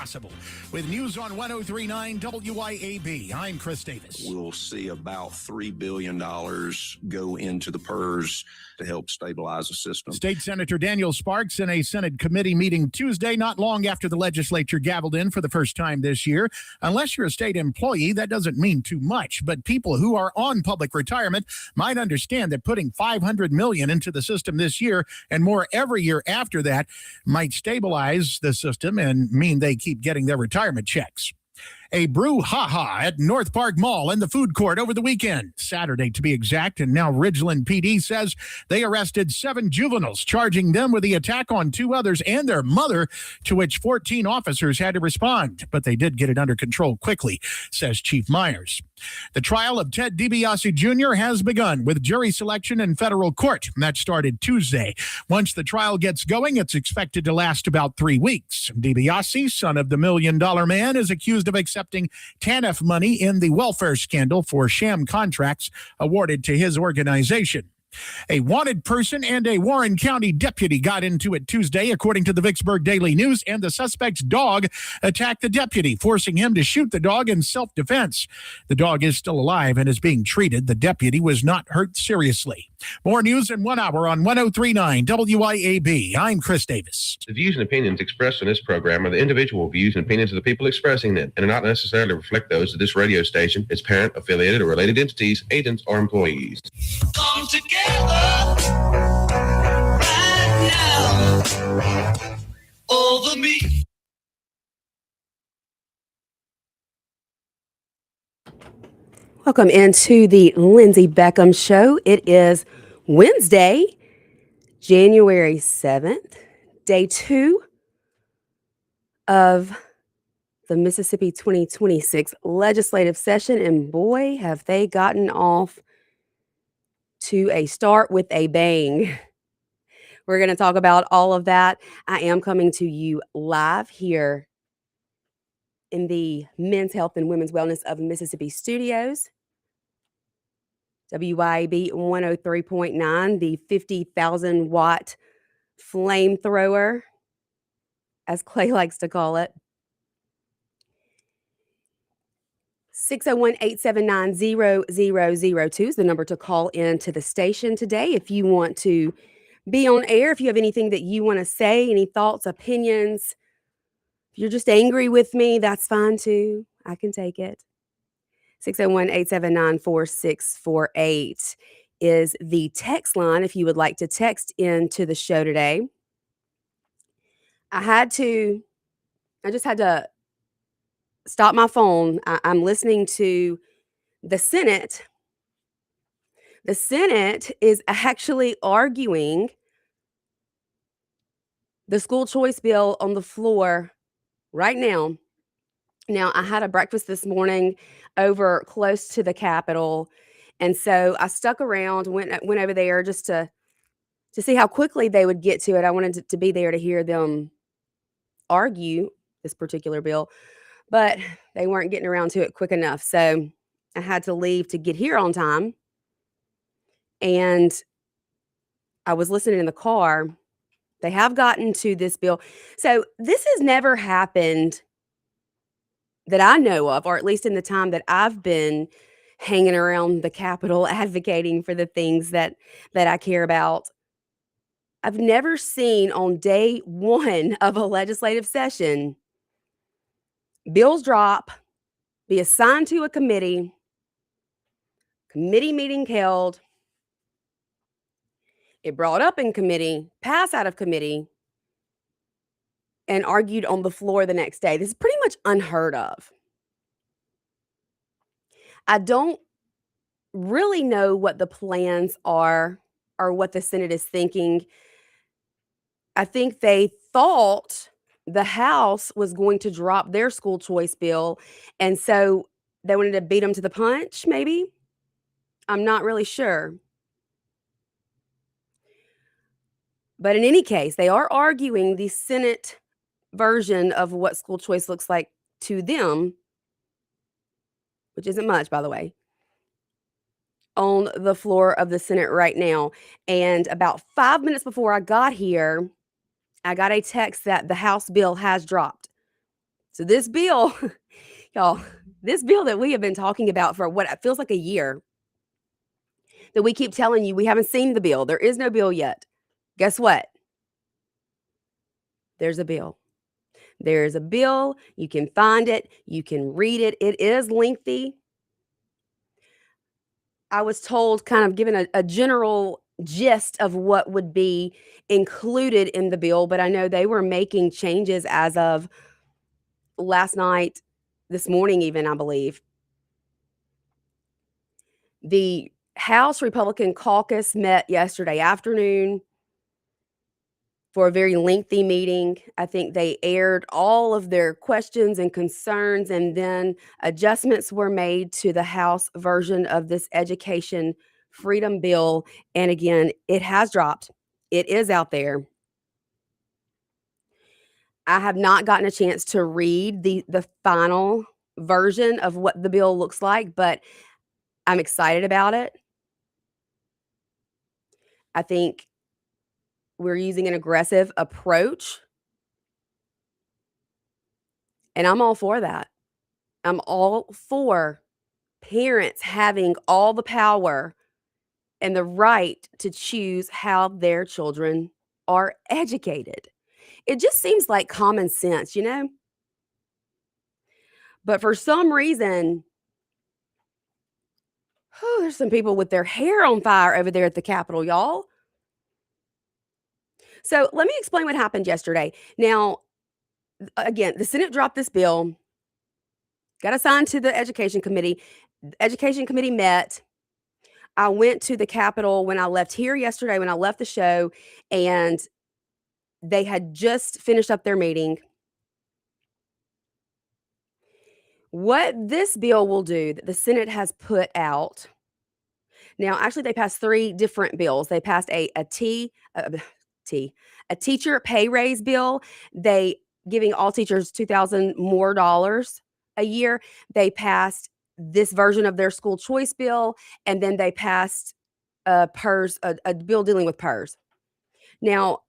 possible. With news on 103.9 WYAB, I'm Chris Davis. We'll see about $3 billion go into the PERS to help stabilize the system. State Senator Daniel Sparks in a Senate committee meeting Tuesday, not long after the legislature gavelled in for the first time this year. Unless you're a state employee, that doesn't mean too much. But people who are on public retirement might understand that putting $500 million into the system this year and more every year after that might stabilize the system and mean they keep getting their retirement checks. A brouhaha at North Park Mall in the food court over the weekend, Saturday to be exact, and now Ridgeland PD says they arrested 7 juveniles, charging them with the attack on 2 others and their mother, to which 14 officers had to respond. But they did get it under control quickly, says Chief Myers. The trial of Ted DiBiase Jr. has begun with jury selection in federal court. That started Tuesday. Once the trial gets going, it's expected to last about 3 weeks. DiBiase, son of the $1 million man, is accused of accepting TANF money in the welfare scandal for sham contracts awarded to his organization. A wanted person and a Warren County deputy got into it Tuesday, according to the Vicksburg Daily News, and the suspect's dog attacked the deputy, forcing him to shoot the dog in self-defense. The dog is still alive and is being treated. The deputy was not hurt seriously. More news in 1 hour on 103.9 WYAB. I'm Chris Davis. The views and opinions expressed in this program are the individual views and opinions of the people expressing them and do not necessarily reflect those of this radio station, its parent, affiliated, or related entities, agents, or employees. Come together right now over me. Welcome into the Lindsay Beckham Show. It is Wednesday, January 7th, day 2 of the Mississippi 2026 legislative session. And boy, have they gotten off to a start with a bang. We're going to talk about all of that. I am coming to you live here in the Men's Health and Women's Wellness of Mississippi studios. WYAB 103.9, the 50,000 watt flamethrower, as Clay likes to call it. 601-879-0002 is the number to call in to the station today. If you want to be on air, if you have anything that you want to say, any thoughts, opinions, if you're just angry with me, that's fine too. I can take it. 601-879-4648 is the text line if you would like to text into the show today. I just had to stop my phone. I'm listening to the Senate. The Senate is actually arguing the school choice bill on the floor right now. Now, I had a breakfast this morning over close to the Capitol, and so I stuck around, went over there just to see how quickly they would get to it. I wanted to be there to hear them argue this particular bill, but they weren't getting around to it quick enough, so I had to leave to get here on time, and I was listening in the car. They have gotten to this bill. So this has never happened that I know of, or at least in the time that I've been hanging around the Capitol advocating for the things that I care about. I've never seen on day 1 of a legislative session bills drop, be assigned to a committee meeting held, it brought up in committee, pass out of committee, and argued on the floor the next day. This is pretty much unheard of. I don't really know what the plans are or what the Senate is thinking. I think they thought the House was going to drop their school choice bill, and so they wanted to beat them to the punch, maybe? I'm not really sure. But in any case, they are arguing the Senate version of what school choice looks like to them, which isn't much, by the way, on the floor of the Senate right now. And about 5 minutes before I got here, I got a text that the House bill has dropped. So this bill, y'all, this bill that we have been talking about for what it feels like a year, that we keep telling you we haven't seen the bill. There is no bill yet. Guess what? There's a bill. There is a bill. You can find it. You can read it. It is lengthy. I was told, kind of given a general gist of what would be included in the bill, but I know they were making changes as of last night, this morning, even, I believe. The House Republican caucus met yesterday afternoon for a very lengthy meeting. I think they aired all of their questions and concerns, and then adjustments were made to the House version of this education freedom bill. And again, it has dropped. It is out there. I have not gotten a chance to read the final version of what the bill looks like, but I'm excited about it. I think we're using an aggressive approach, and I'm all for that. I'm all for parents having all the power and the right to choose how their children are educated. It just seems like common sense, you know? But for some reason, there's some people with their hair on fire over there at the Capitol, y'all. So let me explain what happened yesterday. Now, again, the Senate dropped this bill, got assigned to the Education Committee. The Education Committee met. I went to the Capitol when I left here yesterday, when I left the show, and they had just finished up their meeting. What this bill will do that the Senate has put out now, actually, they passed 3 different bills. They passed a teacher pay raise bill. They giving all teachers $2,000 more dollars a year. They passed this version of their school choice bill, and then they passed PERS, a bill dealing with PERS. Now,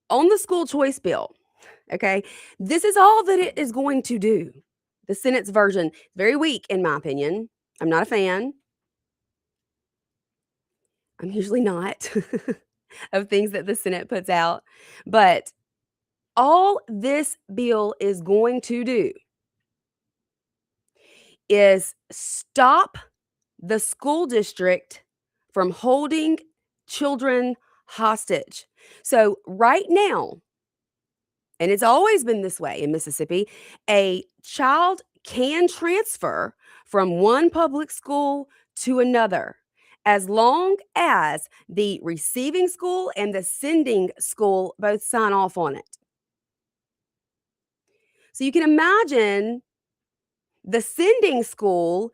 on the school choice bill, okay, this is all that it is going to do. The Senate's version, very weak, in my opinion. I'm not a fan. I'm usually not of things that the Senate puts out. But all this bill is going to do is stop the school district from holding children hostage. So right now, and it's always been this way in Mississippi, a child can transfer from one public school to another as long as the receiving school and the sending school both sign off on it. So you can imagine the sending school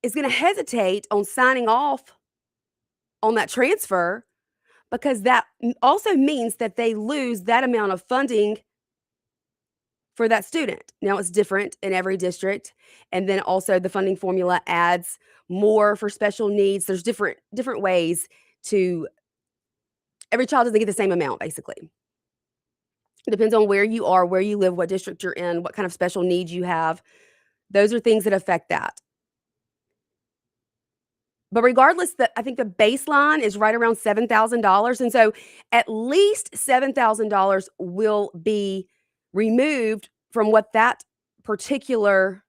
is going to hesitate on signing off on that transfer, because that also means that they lose that amount of funding for that student. Now, it's different in every district, and then also the funding formula adds more for special needs. There's different ways to, every child doesn't get the same amount, basically. It depends on where you are, where you live, what district you're in, what kind of special needs you have. Those are things that affect that. But regardless, I think the baseline is right around $7,000. And so at least $7,000 will be removed from what that particular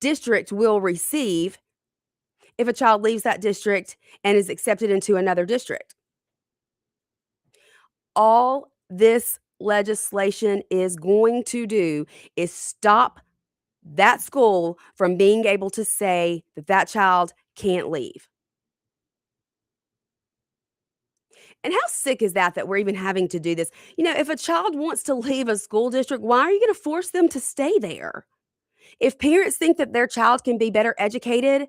district will receive if a child leaves that district and is accepted into another district. All this legislation is going to do is stop that school from being able to say that that child can't leave. And how sick is that we're even having to do this? You know, if a child wants to leave a school district, why are you going to force them to stay there? If parents think that their child can be better educated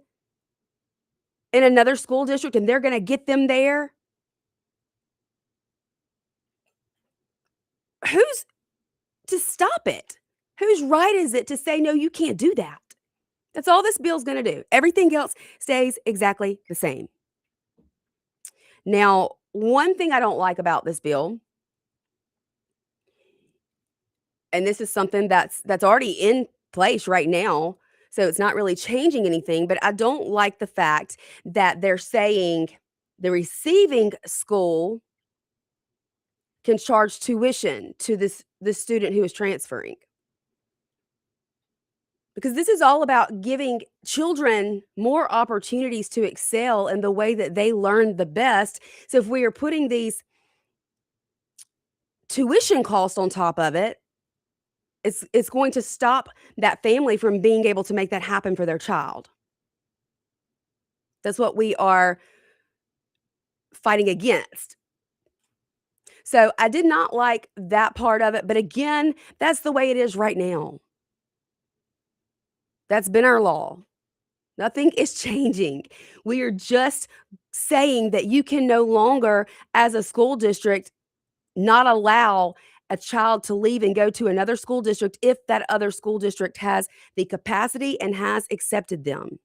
in another school district and they're going to get them there, who's to stop it? Whose right is it to say, no, you can't do that? That's all this bill's going to do. Everything else stays exactly the same. Now, one thing I don't like about this bill, And this is something that's already in place right now. So it's not really changing anything, but I don't like the fact that they're saying the receiving school can charge tuition to this student who is transferring. Because this is all about giving children more opportunities to excel in the way that they learn the best. So if we are putting these tuition costs on top of it, it's going to stop that family from being able to make that happen for their child. That's what we are fighting against. So I did not like that part of it, but again, that's the way it is right now. That's been our law. Nothing is changing. We are just saying that you can no longer, as a school district, not allow a child to leave and go to another school district if that other school district has the capacity and has accepted them.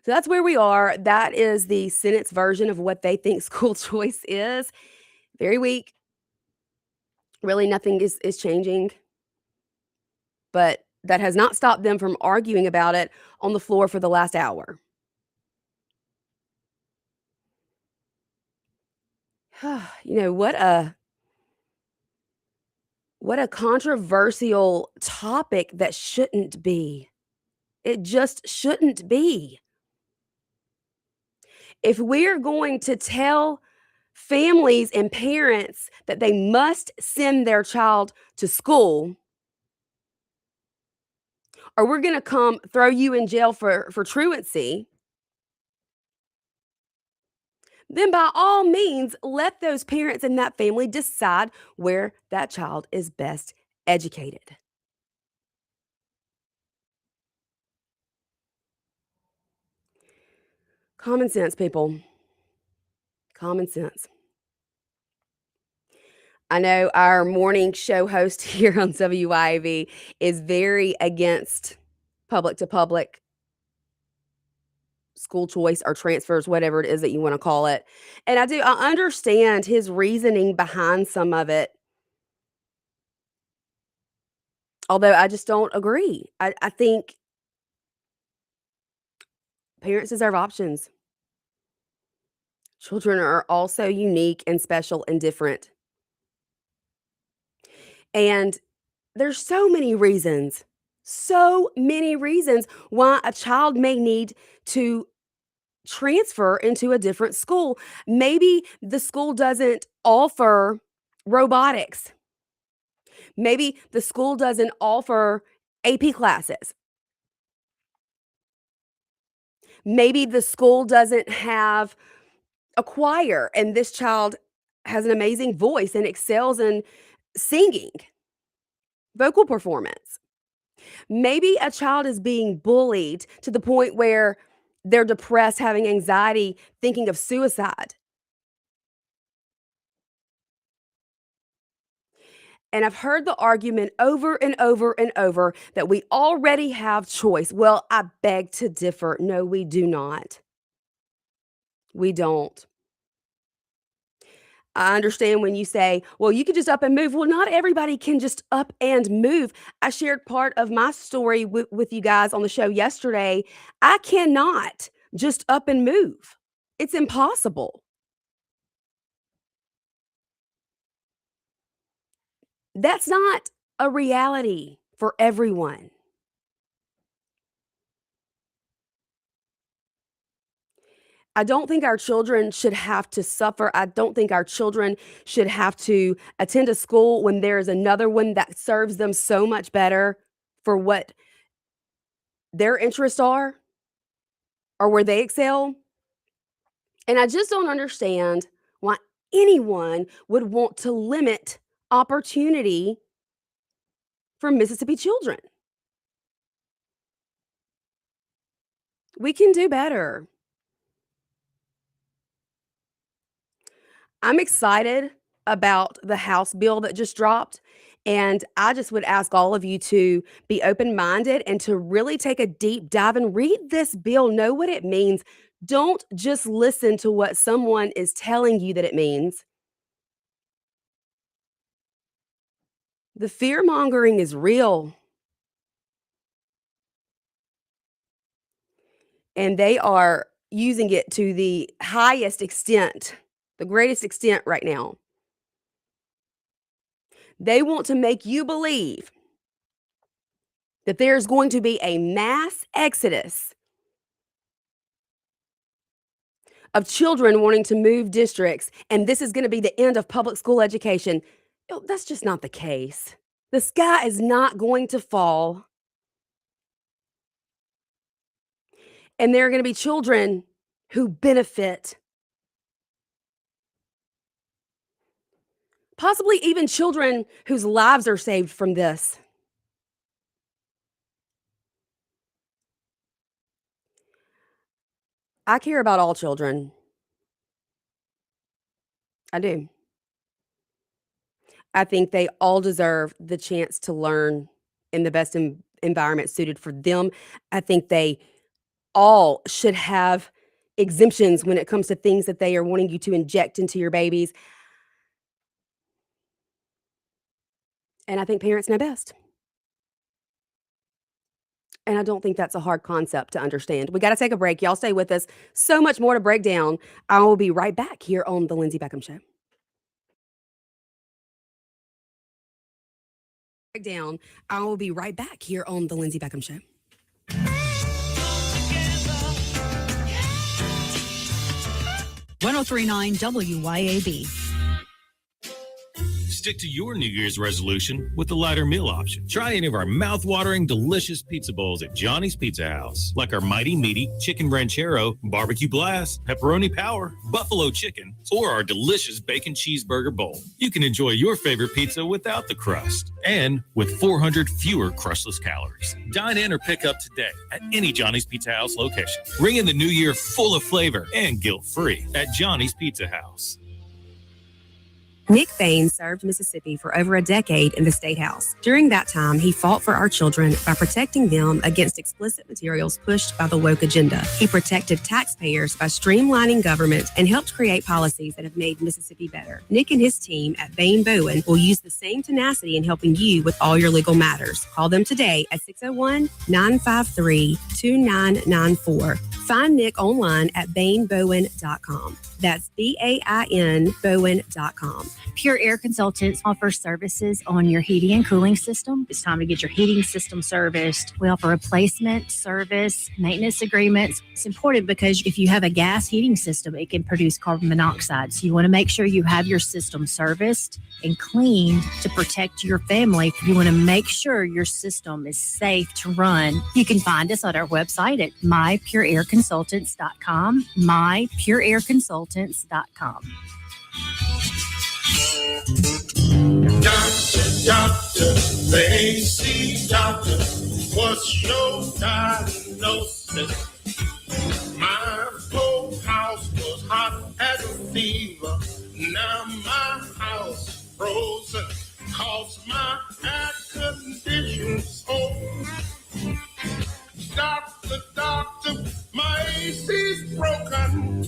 So that's where we are. That is the Senate's version of what they think school choice is. Very weak. Really, nothing is changing. But that has not stopped them from arguing about it on the floor for the last hour. What a controversial topic that shouldn't be. It just shouldn't be. If we're going to tell families and parents that they must send their child to school, or we're going to come throw you in jail for truancy, then by all means, let those parents and that family decide where that child is best educated. Common sense, people. Common sense. I know our morning show host here on WYAV is very against public to public school choice or transfers, whatever it is that you want to call it. And I understand his reasoning behind some of it. Although I just don't agree. I think parents deserve options. Children are also unique and special and different. And there's so many reasons why a child may need to transfer into a different school. Maybe the school doesn't offer robotics. Maybe the school doesn't offer AP classes. Maybe the school doesn't have a choir and this child has an amazing voice and excels in singing, vocal performance. Maybe a child is being bullied to the point where they're depressed, having anxiety, thinking of suicide. And I've heard the argument over and over and over that we already have choice. Well, I beg to differ. No, we do not. We don't. I understand when you say, well, you can just up and move. Well, not everybody can just up and move. I shared part of my story with you guys on the show yesterday. I cannot just up and move. It's impossible. That's not a reality for everyone. I don't think our children should have to suffer. I don't think our children should have to attend a school when there's another one that serves them so much better for what their interests are or where they excel. And I just don't understand why anyone would want to limit opportunity for Mississippi children. We can do better. I'm excited about the House bill that just dropped. And I just would ask all of you to be open minded and to really take a deep dive and read this bill, know what it means. Don't just listen to what someone is telling you that it means. The fear mongering is real. And they are using it to the highest extent, the greatest extent right now. They want to make you believe that there's going to be a mass exodus of children wanting to move districts, and this is going to be the end of public school education. That's just not the case. The sky is not going to fall. And there are going to be children who benefit. Possibly even children whose lives are saved from this. I care about all children. I do. I think they all deserve the chance to learn in the best environment suited for them. I think they all should have exemptions when it comes to things that they are wanting you to inject into your babies. And I think parents know best. And I don't think that's a hard concept to understand. We got to take a break. Y'all stay with us. So much more to break down. I will be right back here on The Lindsay Beckham Show. I will be right back here on The Lindsay Beckham Show. 1039 WYAB. Stick to your New Year's resolution with the lighter meal option. Try any of our mouth-watering, delicious pizza bowls at Johnny's Pizza House, like our Mighty Meaty Chicken Ranchero, Barbecue Blast, Pepperoni Power, Buffalo Chicken, or our delicious Bacon Cheeseburger Bowl. You can enjoy your favorite pizza without the crust and with 400 fewer crustless calories. Dine in or pick up today at any Johnny's Pizza House location. Ring in the new year full of flavor and guilt-free at Johnny's Pizza House. Nick Bain served Mississippi for over a decade in the State House. During that time, he fought for our children by protecting them against explicit materials pushed by the woke agenda. He protected taxpayers by streamlining government and helped create policies that have made Mississippi better. Nick and his team at Bain Bowen will use the same tenacity in helping you with all your legal matters. Call them today at 601-953-2994. Find Nick online at bainbowen.com. That's BAIN Bowen.com. Pure Air Consultants offers services on your heating and cooling system. It's time to get your heating system serviced. We offer replacement, service, maintenance agreements. It's important because if you have a gas heating system, it can produce carbon monoxide. So you want to make sure you have your system serviced and cleaned to protect your family. You want to make sure your system is safe to run. You can find us on our website at mypureairconsultants.com, mypureairconsultants.com. Doctor, the AC doctor, what's your diagnosis? My whole house was hot as a fever. Now my house frozen, cause my air conditioner's on. Doctor, my AC's broken.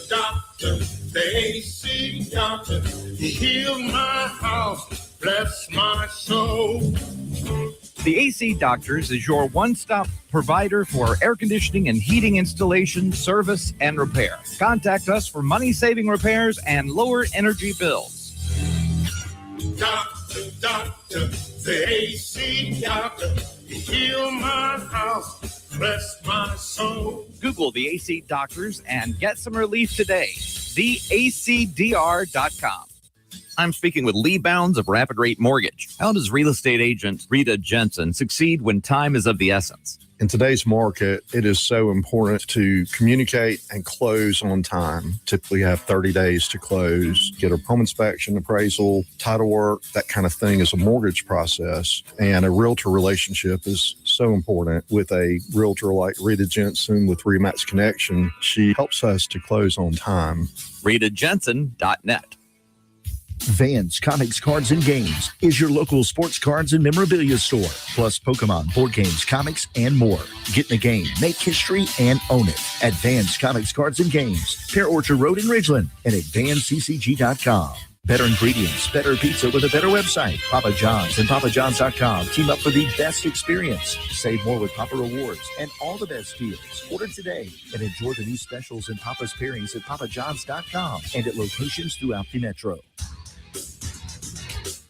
Doctor, the AC doctor, heal my house, bless my soul. The AC Doctors is your one-stop provider for air conditioning and heating installation, service, and repair. Contact us for money-saving repairs and lower energy bills. Doctor, the AC doctor, heal my house, bless my soul. Google the AC Doctors and get some relief today. TheACDR.com. I'm speaking with Lee Bounds of Rapid Rate Mortgage. How does real estate agent Rita Jensen succeed when time is of the essence? In today's market, it is so important to communicate and close on time. Typically have 30 days to close, get a home inspection, appraisal, title work, that kind of thing is a mortgage process. And a realtor relationship is so important. With a realtor like Rita Jensen with Remax Connection, she helps us to close on time. RitaJensen.net. Vans Comics, Cards, and Games is your local sports cards and memorabilia store, plus Pokemon, board games, comics, and more. Get in the game, make history, and own it at Vans Comics, Cards, and Games, Pear Orchard Road in Ridgeland, and at vansccg.com. Better ingredients, better pizza with a better website. Papa John's and PapaJohns.com team up for the best experience. Save more with Papa Rewards and all the best deals. Order today and enjoy the new specials and Papa's pairings at PapaJohns.com and at locations throughout the metro.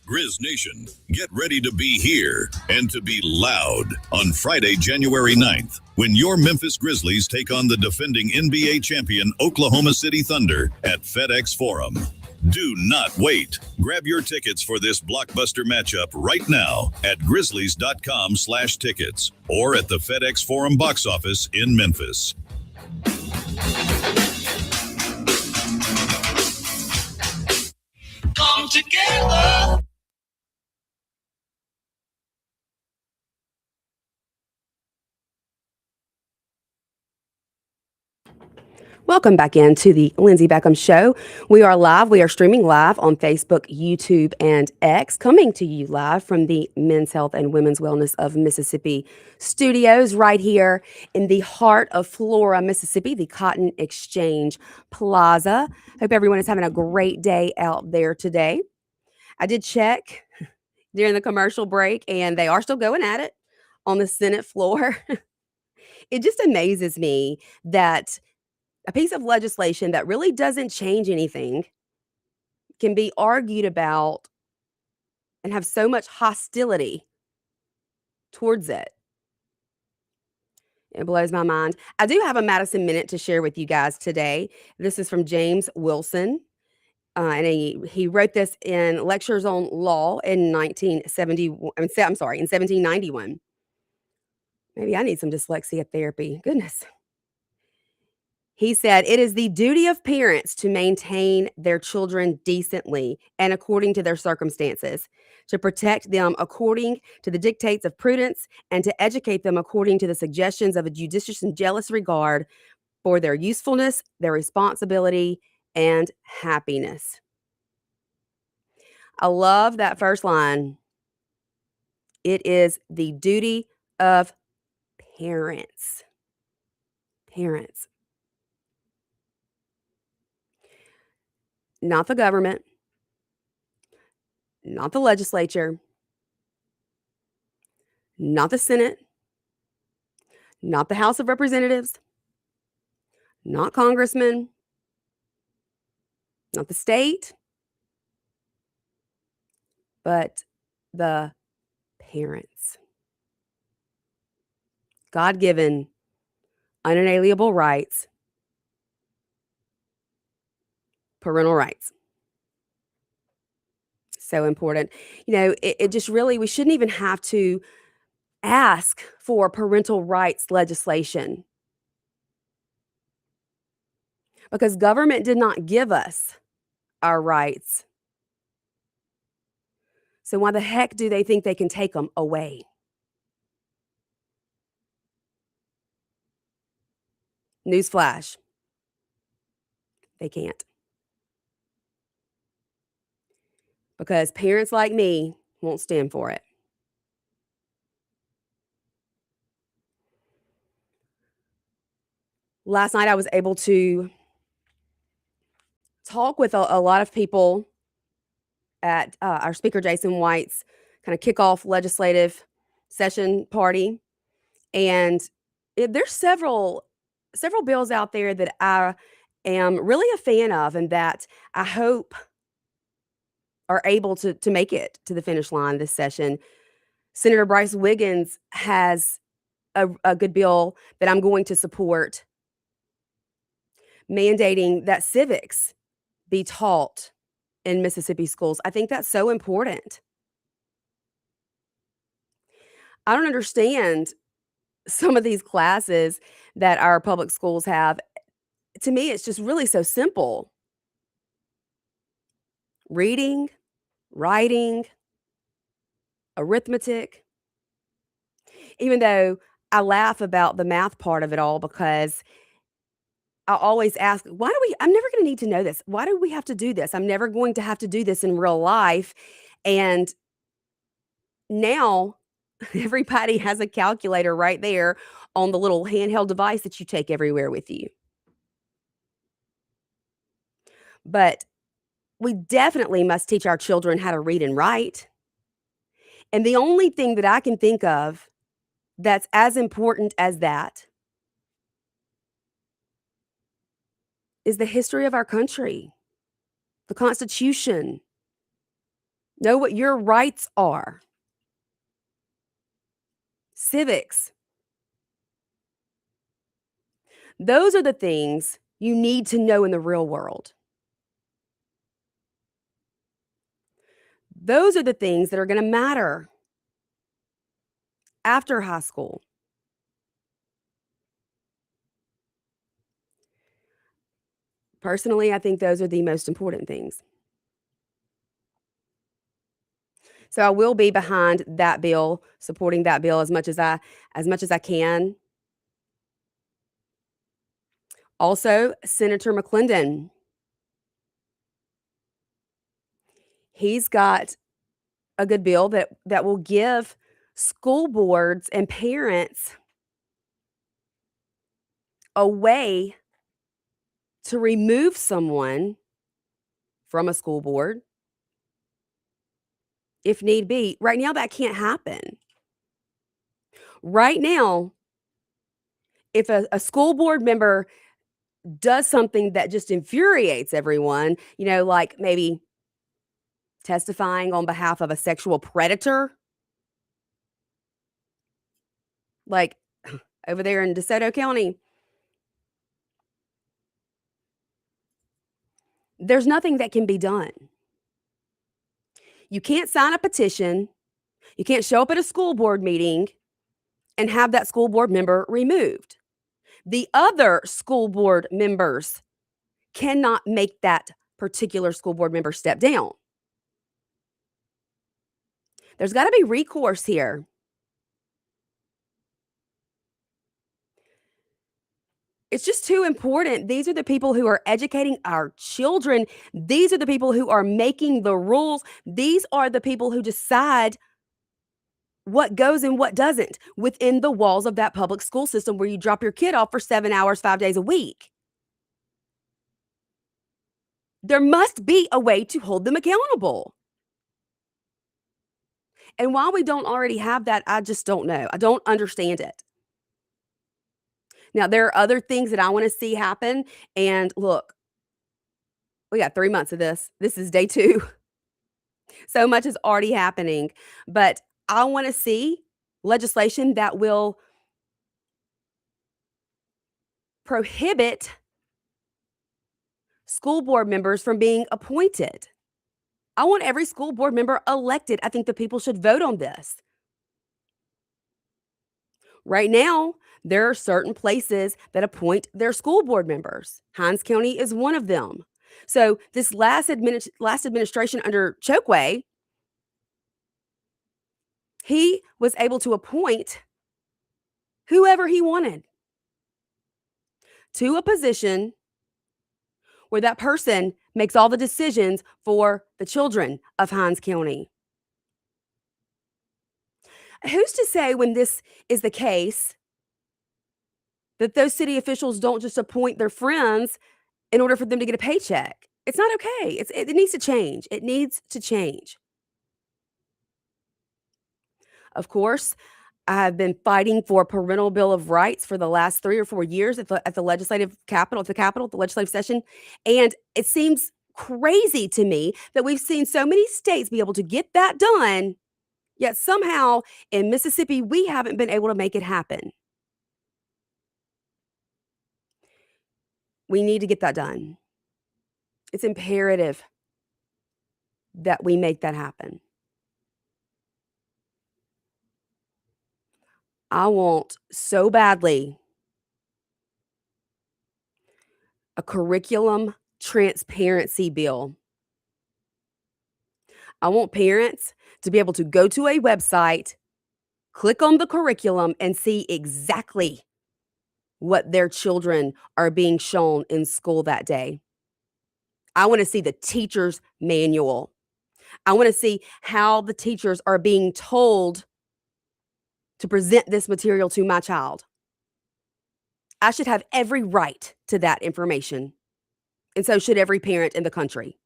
Grizz Nation, get ready to be here and to be loud on Friday, January 9th, when your Memphis Grizzlies take on the defending NBA champion Oklahoma City Thunder at FedEx Forum. Do not wait. Grab your tickets for this blockbuster matchup right now at grizzlies.com/tickets or at the FedEx Forum box office in Memphis. Come together. Welcome back into the Lindsay Beckham Show. We are live. We are streaming live on Facebook, YouTube, and X, coming to you live from the Men's Health and Women's Wellness of Mississippi studios right here in the heart of Flora, Mississippi, the Cotton Exchange Plaza. Hope everyone is having a great day out there today. I did check during the commercial break, and they are still going at it on the Senate floor. It just amazes me that a piece of legislation that really doesn't change anything can be argued about and have so much hostility towards it. It blows my mind. I do have a Madison Minute to share with you guys today. This is from James Wilson. And he wrote this in Lectures on Law in 1791. Maybe I need some dyslexia therapy. Goodness. He said, "It is the duty of parents to maintain their children decently and according to their circumstances, to protect them according to the dictates of prudence, and to educate them according to the suggestions of a judicious and jealous regard for their usefulness, their responsibility, and happiness." I love that first line. It is the duty of parents. Parents. Not the government, not the legislature, not the Senate, not the House of Representatives, not congressmen, not the state, but the parents. God-given, unalienable rights, parental rights. So important. You know, it just really, we shouldn't even have to ask for parental rights legislation because government did not give us our rights. So why the heck do they think they can take them away? Newsflash. They can't. Because parents like me won't stand for it. Last night I was able to talk with a lot of people at our speaker Jason White's kind of kickoff legislative session party, and there's several bills out there that I am really a fan of and that I hope are able to make it to the finish line this session. Senator Bryce Wiggins has a good bill that I'm going to support, mandating that civics be taught in Mississippi schools. I think that's so important. I don't understand some of these classes that our public schools have. To me, it's just really so simple. Reading, writing, arithmetic. Even though I laugh about the math part of it all because I always ask, I'm never going to need to know this. Why do we have to do this? I'm never going to have to do this in real life. And now everybody has a calculator right there on the little handheld device that you take everywhere with you. But we definitely must teach our children how to read and write. And the only thing that I can think of that's as important as that is the history of our country, the Constitution. Know what your rights are. Civics. Those are the things you need to know in the real world. Those are the things that are going to matter after high school. Personally, I think those are the most important things. So I will be behind that bill, supporting that bill as much as I can. Also, Senator McClendon. He's got a good bill that will give school boards and parents a way to remove someone from a school board if need be. Right now, that can't happen. Right now, if a school board member does something that just infuriates everyone, like maybe testifying on behalf of a sexual predator, like over there in DeSoto County, there's nothing that can be done. You can't sign a petition. You can't show up at a school board meeting and have that school board member removed. The other school board members cannot make that particular school board member step down. There's got to be recourse here. It's just too important. These are the people who are educating our children. These are the people who are making the rules. These are the people who decide what goes and what doesn't within the walls of that public school system where you drop your kid off for 7 hours, 5 days a week. There must be a way to hold them accountable. And while we don't already have that, I just don't know. I don't understand it. Now, there are other things that I want to see happen. And look, we got 3 months of this. This is day 2. So much is already happening. But I want to see legislation that will prohibit school board members from being appointed. I want every school board member elected. I think the people should vote on this. Right now, there are certain places that appoint their school board members. Hinds County is one of them. So this last administration under Chokwe, he was able to appoint whoever he wanted to a position where that person makes all the decisions for the children of Hinds County. Who's to say when this is the case that those city officials don't just appoint their friends in order for them to get a paycheck? It's not okay. It needs to change. It needs to change. Of course, I've been fighting for a parental bill of rights for the last 3 or 4 years at the legislative capitol, the legislative session. And it seems crazy to me that we've seen so many states be able to get that done, yet somehow in Mississippi, we haven't been able to make it happen. We need to get that done. It's imperative that we make that happen. I want so badly a curriculum transparency bill. I want parents to be able to go to a website, click on the curriculum, and see exactly what their children are being shown in school that day. I want to see the teacher's manual. I want to see how the teachers are being told to present this material to my child. I should have every right to that information. And so should every parent in the country.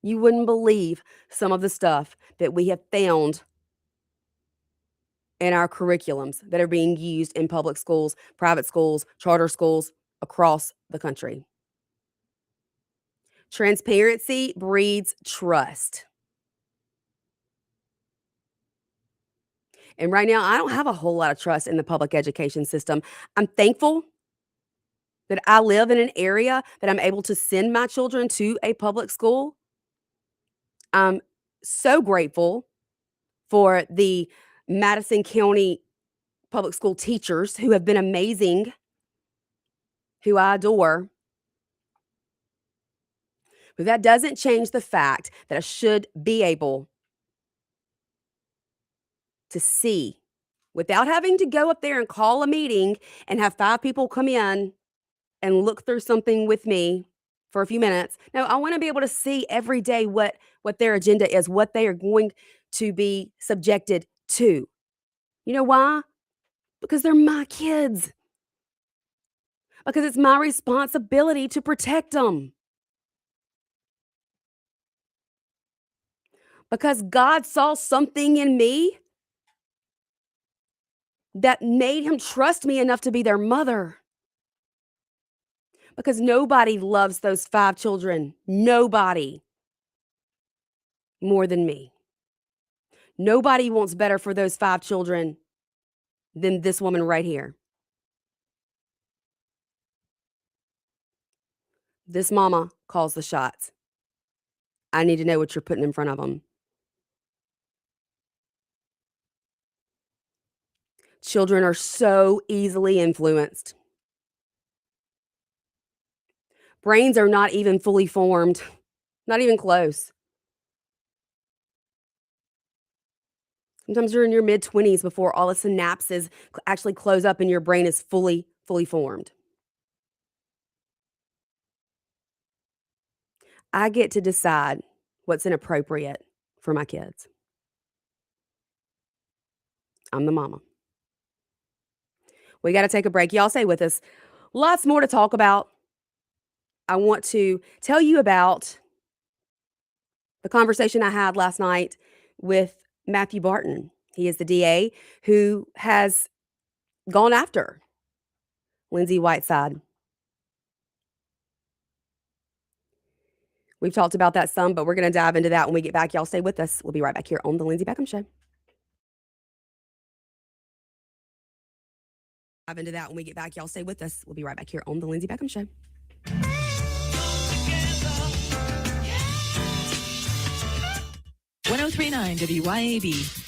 You wouldn't believe some of the stuff that we have found in our curriculums that are being used in public schools, private schools, charter schools across the country. Transparency breeds trust. And right now, I don't have a whole lot of trust in the public education system. I'm thankful that I live in an area that I'm able to send my children to a public school. I'm so grateful for the Madison County public school teachers who have been amazing, who I adore. But that doesn't change the fact that I should be able to see without having to go up there and call a meeting and have 5 people come in and look through something with me for a few minutes. No, I want to be able to see every day what their agenda is, what they are going to be subjected to. You know why? Because they're my kids. Because it's my responsibility to protect them. Because God saw something in me that made him trust me enough to be their mother. Because nobody loves those 5 children. Nobody more than me. Nobody wants better for those 5 children than this woman right here. This mama calls the shots. I need to know what you're putting in front of them. Children are so easily influenced. Brains are not even fully formed, not even close. Sometimes you're in your mid-20s before all the synapses actually close up and your brain is fully formed. I get to decide what's inappropriate for my kids. I'm the mama. We got to take a break. Y'all stay with us. Lots more to talk about. I want to tell you about the conversation I had last night with Matthew Barton. He is the DA who has gone after Lindsay Whiteside. We've talked about that some, but we're going to dive into that when we get back. Y'all stay with us. We'll be right back here on The Lindsay Beckham Show. Dive into that when we get back. Y'all stay with us. We'll be right back here on The Lindsay Beckham Show. .1039 WYAB.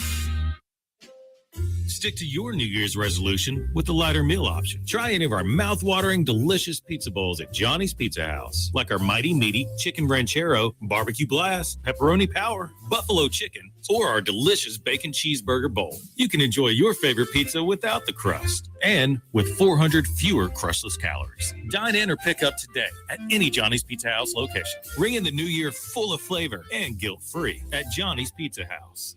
Stick to your New Year's resolution with the lighter meal option. Try any of our mouth-watering, delicious pizza bowls at Johnny's Pizza House, like our mighty meaty chicken ranchero, barbecue blast, pepperoni power, buffalo chicken, or our delicious bacon cheeseburger bowl. You can enjoy your favorite pizza without the crust and with 400 fewer crustless calories. Dine in or pick up today at any Johnny's Pizza House location. Ring in the new year full of flavor and guilt-free at Johnny's Pizza House.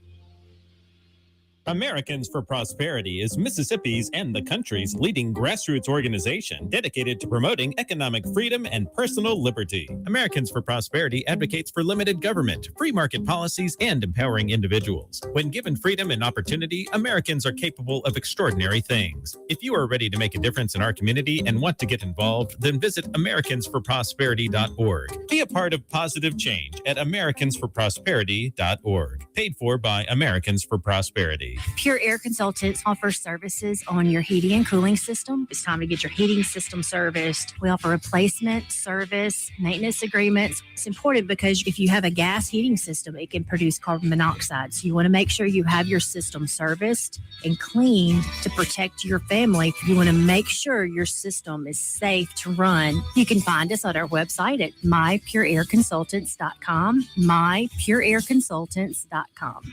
Americans for Prosperity is Mississippi's and the country's leading grassroots organization dedicated to promoting economic freedom and personal liberty. Americans for Prosperity advocates for limited government, free market policies, and empowering individuals. When given freedom and opportunity, Americans are capable of extraordinary things. If you are ready to make a difference in our community and want to get involved, then visit americansforprosperity.org. Be a part of positive change at americansforprosperity.org. Paid for by Americans for Prosperity. Pure Air Consultants offers services on your heating and cooling system. It's time to get your heating system serviced. We offer replacement, service, maintenance agreements. It's important because if you have a gas heating system, it can produce carbon monoxide. So you want to make sure you have your system serviced and cleaned to protect your family. You want to make sure your system is safe to run. You can find us at our website at mypureairconsultants.com, mypureairconsultants.com.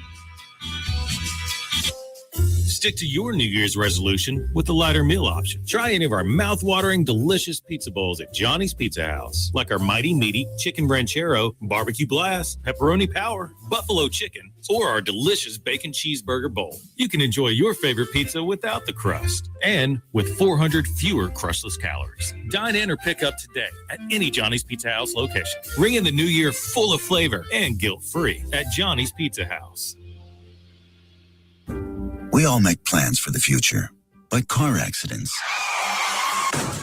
Stick to your New Year's resolution with the lighter meal option. Try any of our mouth-watering, delicious pizza bowls at Johnny's Pizza House, like our mighty meaty chicken ranchero, barbecue blast, pepperoni power, buffalo chicken, or our delicious bacon cheeseburger bowl. You can enjoy your favorite pizza without the crust and with 400 fewer crustless calories. Dine in or pick up today at any Johnny's Pizza House location. Ring in the new year full of flavor and guilt-free at Johnny's Pizza House. We all make plans for the future, but car accidents,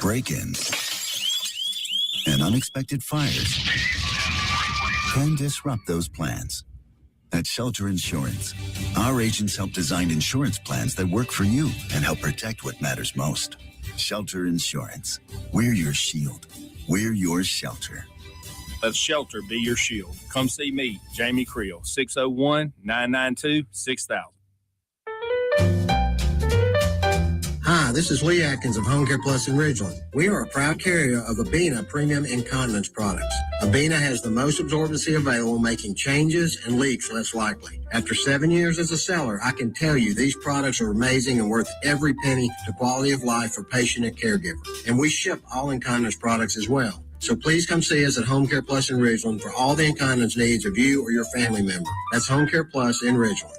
break-ins, and unexpected fires can disrupt those plans. At Shelter Insurance, our agents help design insurance plans that work for you and help protect what matters most. Shelter Insurance. We're your shield. We're your shelter. Let Shelter be your shield. Come see me, Jamie Creel, 601-992-6000. Hi, this is Lee Atkins of Home Care Plus in Ridgeland. We are a proud carrier of Abena Premium Incontinence products. Abena has the most absorbency available, making changes and leaks less likely. After 7 years as a seller, I can tell you these products are amazing and worth every penny to quality of life for patient and caregiver. And we ship all incontinence products as well. So please come see us at Home Care Plus in Ridgeland for all the incontinence needs of you or your family member. That's Home Care Plus in Ridgeland.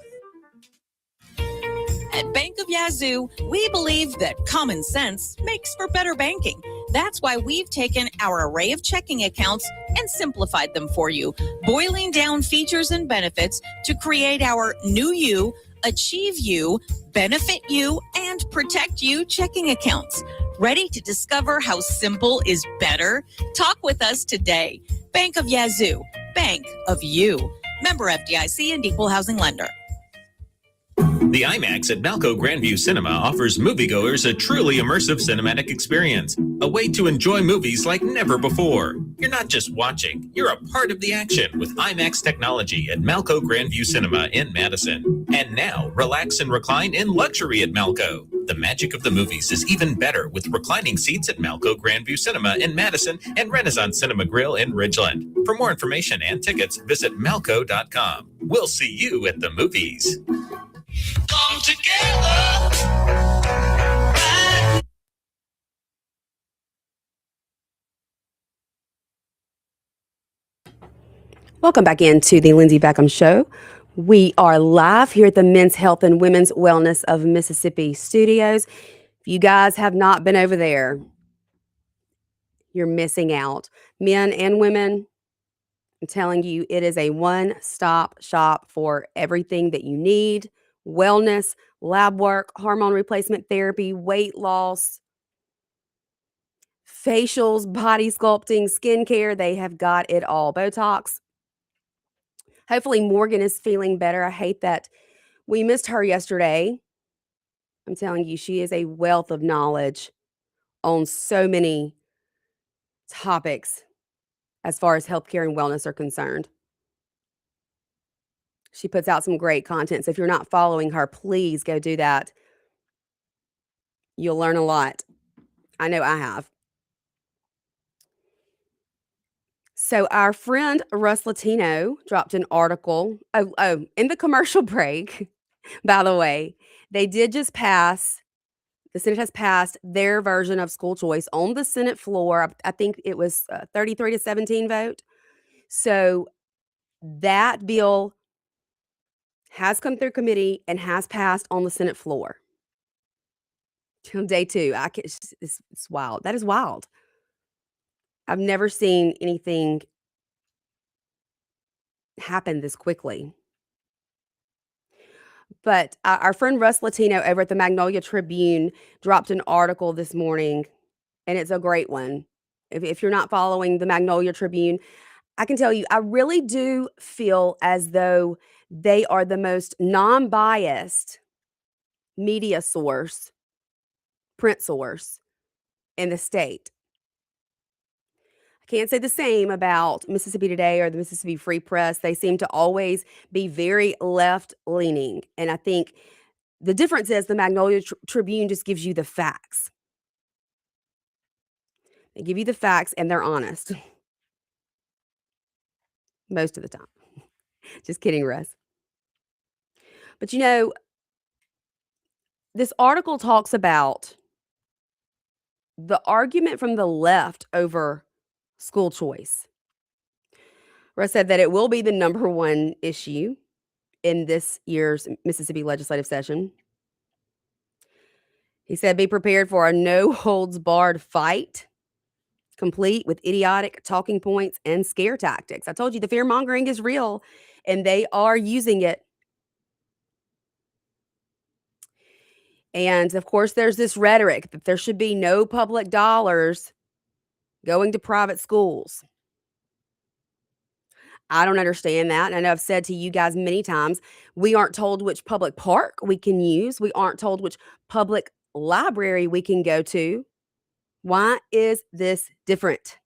At Bank of Yazoo, we believe that common sense makes for better banking. That's why we've taken our array of checking accounts and simplified them for you, boiling down features and benefits to create our New You, Achieve You, Benefit You, and Protect You checking accounts. Ready to discover how simple is better? Talk with us today. Bank of Yazoo, Bank of You. Member FDIC and Equal Housing Lender. The IMAX at Malco Grandview Cinema offers moviegoers a truly immersive cinematic experience, a way to enjoy movies like never before. You're not just watching, you're a part of the action with IMAX technology at Malco Grandview Cinema in Madison. And now, relax and recline in luxury at Malco. The magic of the movies is even better with reclining seats at Malco Grandview Cinema in Madison and Renaissance Cinema Grill in Ridgeland. For more information and tickets, visit malco.com. We'll see you at the movies. Come together. Welcome back into the Lindsay Beckham Show. We are live here at the Men's Health and Women's Wellness of Mississippi studios. If you guys have not been over there, you're missing out. Men and women, I'm telling you, it is a one-stop shop for everything that you need. Wellness, lab work, hormone replacement therapy, weight loss, facials, body sculpting, skincare. They have got it all. Botox. Hopefully Morgan is feeling better. I hate that we missed her yesterday. I'm telling you, she is a wealth of knowledge on so many topics as far as healthcare and wellness are concerned. She puts out some great content. So if you're not following her, please go do that. You'll learn a lot. I know I have. So our friend Russ Latino dropped an article. Oh, in the commercial break, by the way, they did just pass. The Senate has passed their version of school choice on the Senate floor. I think it was 33-17 vote. So that bill has come through committee and has passed on the Senate floor. Day two. It's wild. That is wild. I've never seen anything happen this quickly. But our friend Russ Latino over at the Magnolia Tribune dropped an article this morning, and it's a great one. If you're not following the Magnolia Tribune, I can tell you, I really do feel as though they are the most non-biased media source, print source in the state. I can't say the same about Mississippi Today or the Mississippi Free Press. They seem to always be very left-leaning. And I think the difference is the Magnolia Tribune just gives you the facts. They give you the facts and they're honest. Most of the time. Just kidding, Russ. But you know, This article talks about the argument from the left over school choice. Russ said that it will be the number one issue in this year's Mississippi legislative session. He said, be prepared for a no holds barred fight, complete with idiotic talking points and scare tactics. I told you the fear mongering is real and they are using it. And of course, there's this rhetoric that there should be no public dollars going to private schools. I don't understand that. And I know I've said to you guys many times, we aren't told which public park we can use. We aren't told which public library we can go to. Why is this different?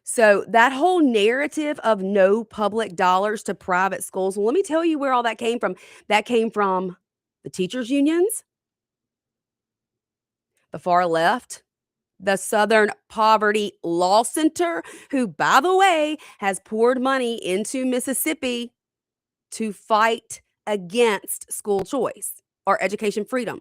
So that whole narrative of no public dollars to private schools, well, let me tell you where all that came from. That came from the teachers' unions, the far left, the Southern Poverty Law Center, who, by the way, has poured money into Mississippi to fight against school choice or education freedom.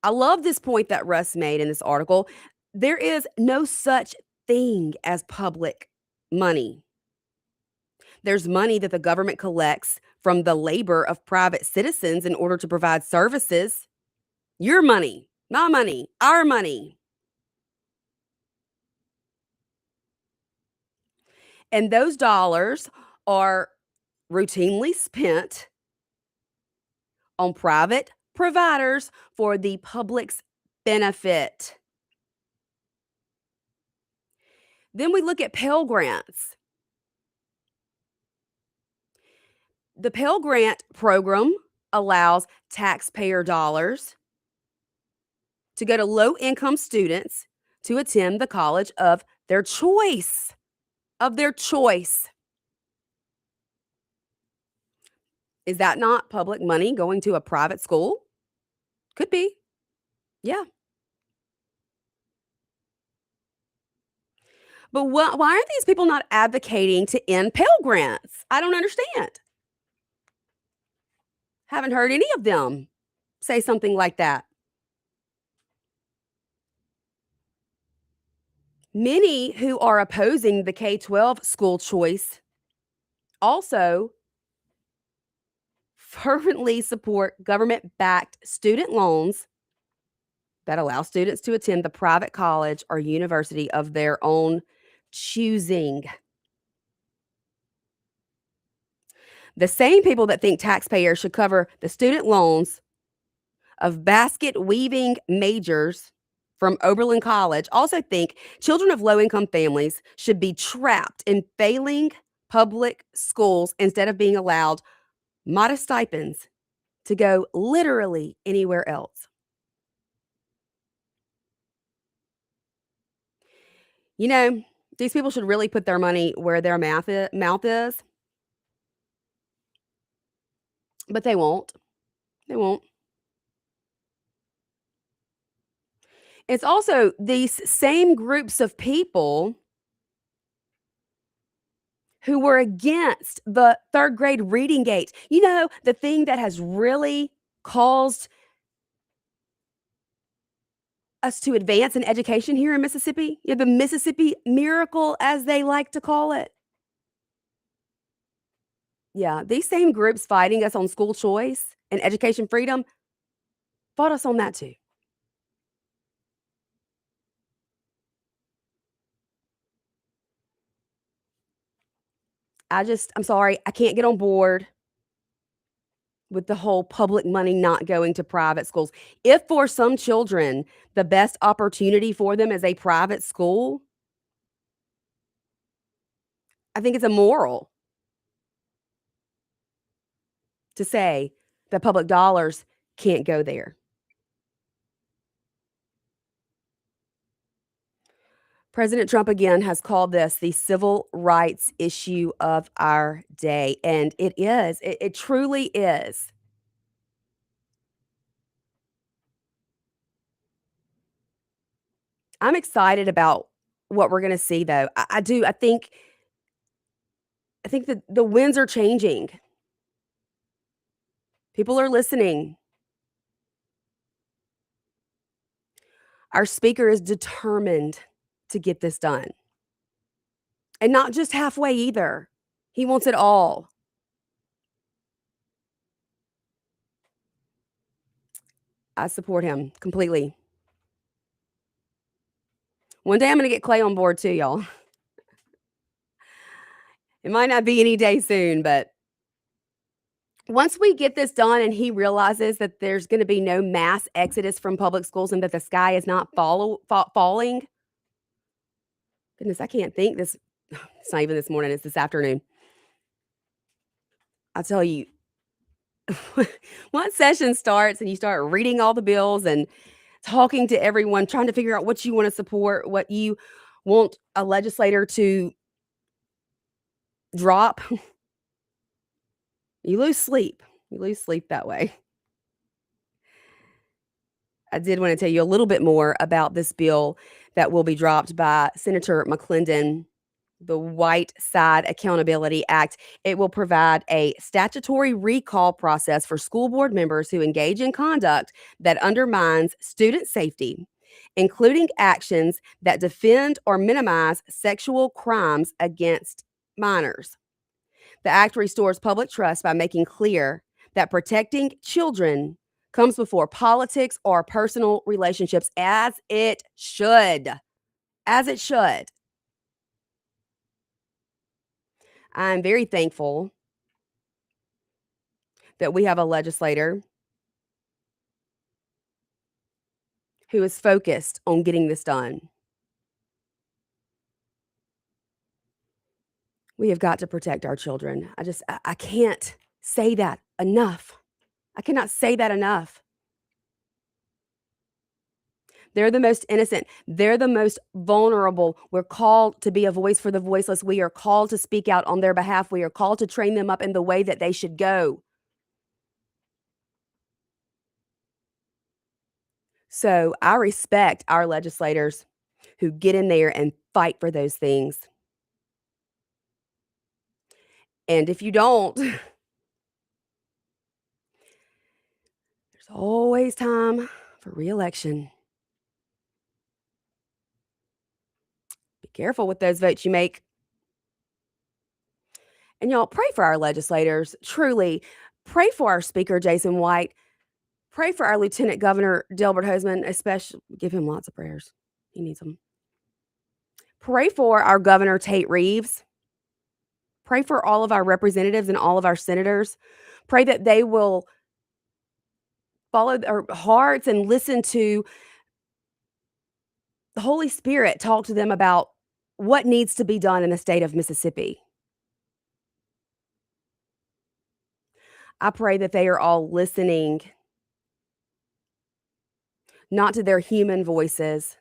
I love this point that Russ made in this article. There is no such thing as public money. There's money that the government collects from the labor of private citizens in order to provide services. Your money, my money, our money. And those dollars are routinely spent on private providers for the public's benefit. Then we look at Pell Grants. The Pell Grant program allows taxpayer dollars to go to low-income students to attend the college of their choice. Is that not public money going to a private school? Could be. Yeah. But why aren't these people not advocating to end Pell Grants? I don't understand. Haven't heard any of them say something like that. Many who are opposing the K-12 school choice also fervently support government-backed student loans that allow students to attend the private college or university of their own choosing. The same people that think taxpayers should cover the student loans of basket weaving majors from Oberlin College also think children of low-income families should be trapped in failing public schools instead of being allowed modest stipends to go literally anywhere else. You know, these people should really put their money where their mouth is. But they won't. They won't. It's also these same groups of people who were against the third grade reading gate. You know, the thing that has really caused us to advance in education here in Mississippi, the Mississippi miracle, as they like to call it. Yeah, these same groups fighting us on school choice and education freedom fought us on that too. I'm sorry, I can't get on board with the whole public money not going to private schools. If for some children, the best opportunity for them is a private school, I think it's immoral to say that public dollars can't go there. President Trump again has called this the civil rights issue of our day, and it is. It truly is. I'm excited about what we're going to see, though. I do. I think I think that the winds are changing. People are listening. Our speaker is determined to get this done. And not just halfway either. He wants it all. I support him completely. One day I'm going to get Clay on board too, y'all. It might not be any day soon, but once we get this done and he realizes that there's going to be no mass exodus from public schools and that the sky is not falling. Goodness, I can't think this. It's not even this morning. It's this afternoon. I'll tell you, once session starts and you start reading all the bills and talking to everyone, trying to figure out what you want to support, what you want a legislator to drop, you lose sleep. You lose sleep that way. I did want to tell you a little bit more about this bill that will be dropped by Senator McClendon, the White Side Accountability Act. It will provide a statutory recall process for school board members who engage in conduct that undermines student safety, including actions that defend or minimize sexual crimes against minors. The act restores public trust by making clear that protecting children comes before politics or personal relationships, as it should. As it should. I'm very thankful that we have a legislator who is focused on getting this done. We have got to protect our children. I can't say that enough. I cannot say that enough. They're the most innocent. They're the most vulnerable. We're called to be a voice for the voiceless. We are called to speak out on their behalf. We are called to train them up in the way that they should go. So I respect our legislators who get in there and fight for those things. And if you don't, there's always time for re-election. Be careful with those votes you make. And y'all, pray for our legislators. Truly, pray for our Speaker, Jason White. Pray for our Lieutenant Governor, Delbert Hosemann, especially. Give him lots of prayers. He needs them. Pray for our Governor, Tate Reeves. Pray for all of our representatives and all of our senators. Pray that they will follow their hearts and listen to the Holy Spirit talk to them about what needs to be done in the state of Mississippi. I pray that they are all listening, not to their human voices,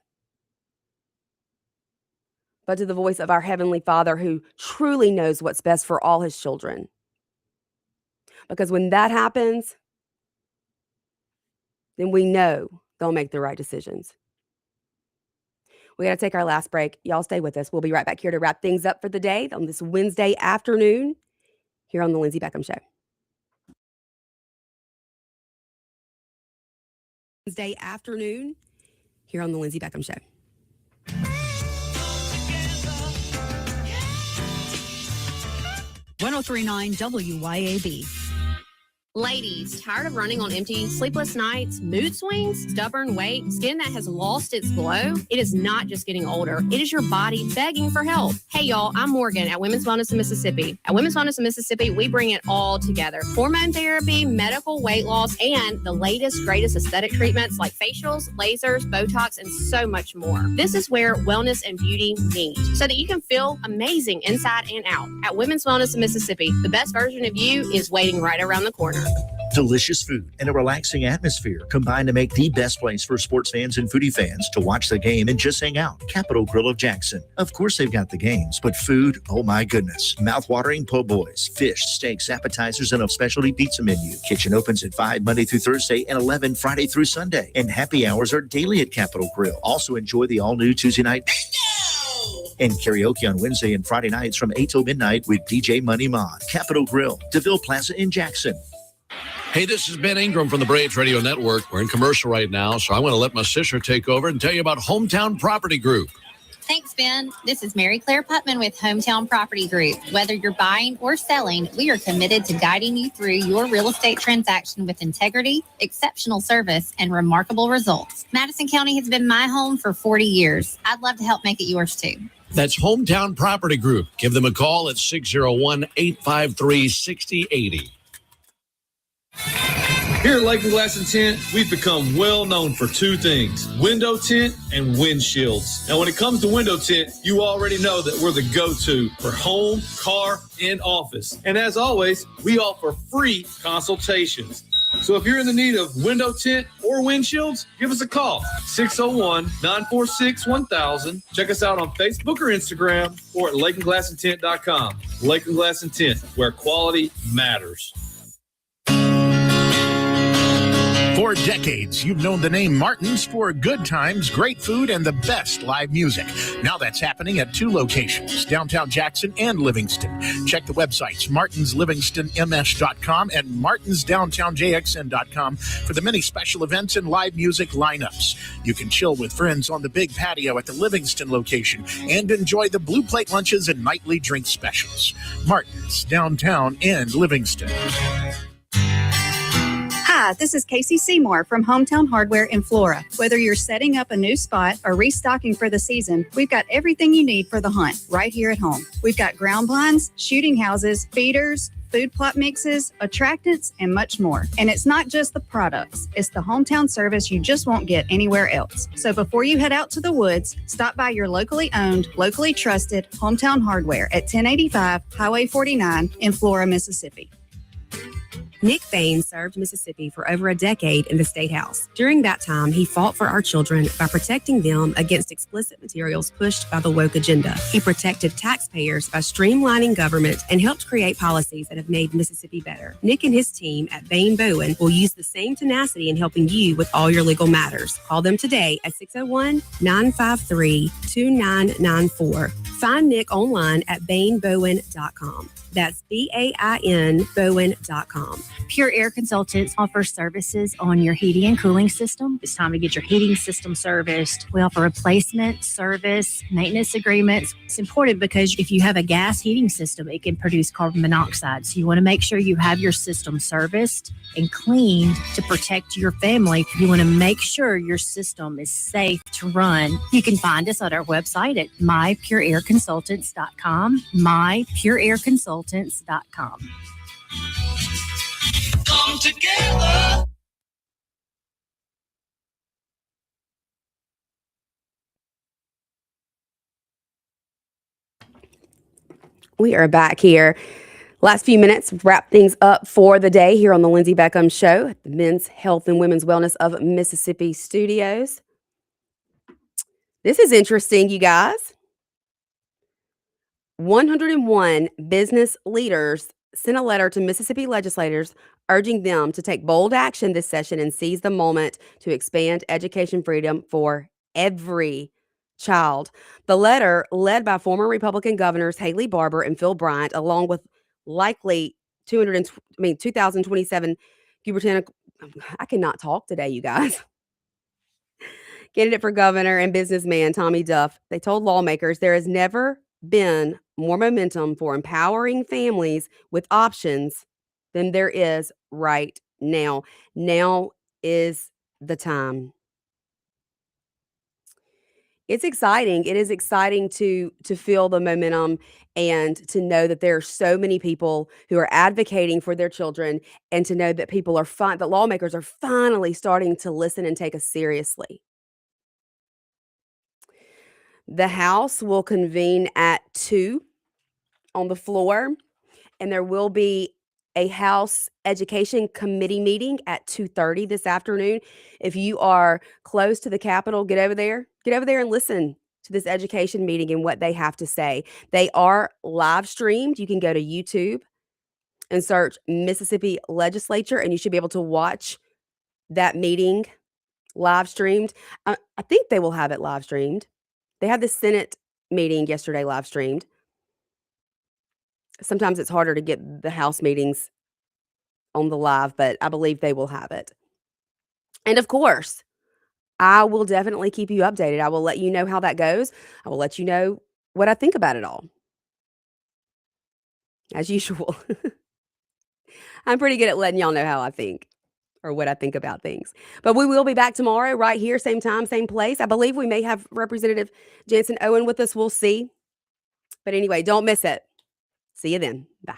but to the voice of our Heavenly Father who truly knows what's best for all his children. Because when that happens, then we know they'll make the right decisions. We got to take our last break. Y'all stay with us. We'll be right back here to wrap things up for the day on this Wednesday afternoon here on The Lindsay Beckham Show. Wednesday afternoon here on The Lindsay Beckham Show. .1039 WYAB. Ladies, tired of running on empty, sleepless nights, mood swings, stubborn weight, skin that has lost its glow? It is not just getting older. It is your body begging for help. Hey, y'all, I'm Morgan at Women's Wellness in Mississippi. At Women's Wellness in Mississippi, we bring it all together. Hormone therapy, medical weight loss, and the latest, greatest aesthetic treatments like facials, lasers, Botox, and so much more. This is where wellness and beauty meet so that you can feel amazing inside and out. At Women's Wellness in Mississippi, the best version of you is waiting right around the corner. Delicious food and a relaxing atmosphere combine to make the best place for sports fans and foodie fans to watch the game and just hang out. Capitol Grill of Jackson. Of course they've got the games, but food, oh my goodness. Mouth-watering po' boys, fish, steaks, appetizers, and a specialty pizza menu. Kitchen opens at 5 Monday through Thursday and 11 Friday through Sunday. And happy hours are daily at Capitol Grill. Also enjoy the all-new Tuesday night And karaoke on Wednesday and Friday nights from 8 till midnight with DJ Money Ma, Capitol Grill, DeVille Plaza in Jackson. Hey, this is Ben Ingram from the Braves Radio Network. We're in commercial right now, so I want to let my sister take over and tell you about Hometown Property Group. Thanks, Ben. This is Mary Claire Putman with Hometown Property Group. Whether you're buying or selling, we are committed to guiding you through your real estate transaction with integrity, exceptional service, and remarkable results. Madison County has been my home for 40 years. I'd love to help make it yours too. That's Hometown Property Group. Give them a call at 601-853-6080. Here at Lake and Glass and Tint, we've become well known for two things: window tint and windshields. Now, when it comes to window tint, you already know that we're the go-to for home, car, and office. And as always, we offer free consultations. So if you're in the need of window tint or windshields, give us a call, 601-946-1000. Check us out on Facebook or Instagram or at lakeandglassandtint.com. Lake and Glass and Tint, where quality matters. For decades, you've known the name Martin's for good times, great food, and the best live music. Now that's happening at two locations, downtown Jackson and Livingston. Check the websites, martinslivingstonms.com and martinsdowntownjxn.com for the many special events and live music lineups. You can chill with friends on the big patio at the Livingston location and enjoy the Blue Plate lunches and nightly drink specials. Martin's, downtown and Livingston. Hi, this is Casey Seymour from Hometown Hardware in Flora. Whether you're setting up a new spot or restocking for the season, we've got everything you need for the hunt right here at home. We've got ground blinds, shooting houses, feeders, food plot mixes, attractants, and much more. And it's not just the products, it's the hometown service you just won't get anywhere else. So before you head out to the woods, stop by your locally owned, locally trusted Hometown Hardware at 1085 Highway 49 in Flora, Mississippi. Nick Bain served Mississippi for over a decade in the State House. During that time, he fought for our children by protecting them against explicit materials pushed by the woke agenda. He protected taxpayers by streamlining government and helped create policies that have made Mississippi better. Nick and his team at Bain Bowen will use the same tenacity in helping you with all your legal matters. Call them today at 601-953-2994. Find Nick online at bainbowen.com. That's BAIN Bowen.com. Pure Air Consultants offers services on your heating and cooling system. It's time to get your heating system serviced. We offer replacement, service, maintenance agreements. It's important because if you have a gas heating system, it can produce carbon monoxide. So you want to make sure you have your system serviced and cleaned to protect your family. You want to make sure your system is safe to run. You can find us at our website at mypureairconsultants.com, mypureairconsultants.com. Come together. We are back here. Last few minutes, wrap things up for the day here on the Lindsay Beckham Show at the Men's Health and Women's Wellness of Mississippi Studios. This is interesting, you guys. 101 business leaders sent a letter to Mississippi legislators urging them to take bold action this session and seize the moment to expand education freedom for every child. The letter, led by former Republican governors Haley Barbour and Phil Bryant, along with likely 2027 gubernatorial, I cannot talk today, you guys. Candidate for governor and businessman Tommy Duff, they told lawmakers there has never been more momentum for empowering families with options than there is right now. Now is the time. It's exciting. It is exciting to feel the momentum and to know that there are so many people who are advocating for their children, and to know that people are that lawmakers are finally starting to listen and take us seriously. The House will convene at 2 on the floor, and there will be a House Education Committee meeting at 2:30 this afternoon. If you are close to the Capitol, get over there and listen to this education meeting and what they have to say. They are live streamed. You can go to YouTube and search Mississippi Legislature, and you should be able to watch that meeting live streamed. I think they will have it live streamed. They have the Senate meeting yesterday live streamed. Sometimes it's harder to get the House meetings on the live, but I believe they will have it. And of course, I will definitely keep you updated. I will let you know how that goes. I will let you know what I think about it all. As usual. I'm pretty good at letting y'all know how I think or what I think about things. But we will be back tomorrow right here, same time, same place. I believe we may have Representative Jansen Owen with us. We'll see. But anyway, don't miss it. See you then. Bye.